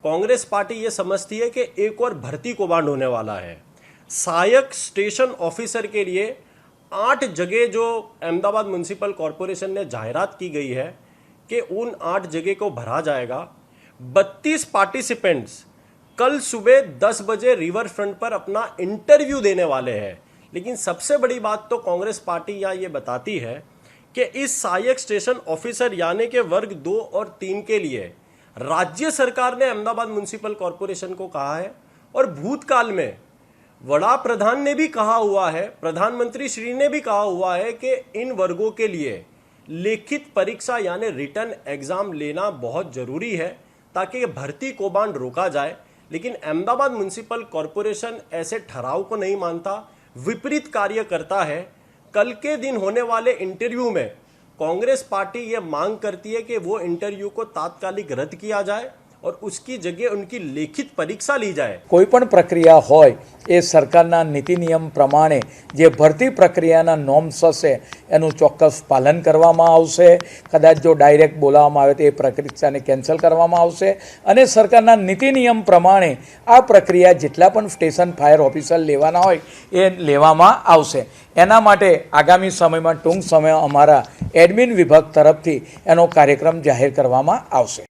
Congress party ये समझती है कि एक और भर्ती कौभांड होने वाला है। सहायक स्टेशन ऑफिसर के लिए 8 जगह जो अहमदाबाद म्युनिसिपल कॉरपोरेशन ने जाहिरात की गई है कि उन 8 जगह को भरा जाएगा। 32 पार्टिसिपेंट्स कल सुबह 10 बजे रिवर फ्रंट पर अपना इंटरव्यू देने वाले हैं। लेकिन सबसे बड़ी बात तो कांग्रेस पार्टी यहाँ ये बताती है कि इस सहायक स्टेशन ऑफिसर यानी के वर्ग 2 और 3 के लिए राज्य सरकार ने अहमदाबाद म्युनिसिपल कॉरपोरेशन को कहा है और भूतकाल में वड़ा प्रधान ने भी कहा हुआ है, प्रधानमंत्री श्री ने भी कहा हुआ है कि इन वर्गों के लिए लिखित परीक्षा यानी रिटर्न एग्जाम लेना बहुत जरूरी है ताकि भर्ती कौभांड रोका जाए। लेकिन अहमदाबाद म्युनिसिपल कॉरपोरेशन ऐसे ठहराव को नहीं मानता, विपरीत कार्य करता है। कल के दिन होने वाले इंटरव्यू में कांग्रेस पार्टी ये मांग करती है कि वो इंटरव्यू को तात्कालिक रद्द किया जाए और उसकी जगह उनकी लिखित परीक्षा ली जाए। कोईपण प्रक्रिया होय ए सरकारना नीति नियम प्रमाणे जे भरती प्रक्रियाना नॉर्म्स हशे एनुं चोक्कस पालन करवामां आवशे। कदाच जो डायरेक्ट बोलाववामां आवे तो ए परीक्षाने केन्सल करवामां आवशे अने सरकारना नीति नियम प्रमाणे आ प्रक्रिया जेटला पण स्टेशन फायर ऑफिसर लेवाना होय ए लेवामां आवशे। एना माटे आगामी समयमां टूंक समय अमारा एडमिन विभाग तरफथी एनो कार्यक्रम जाहेर करवामां आवशे।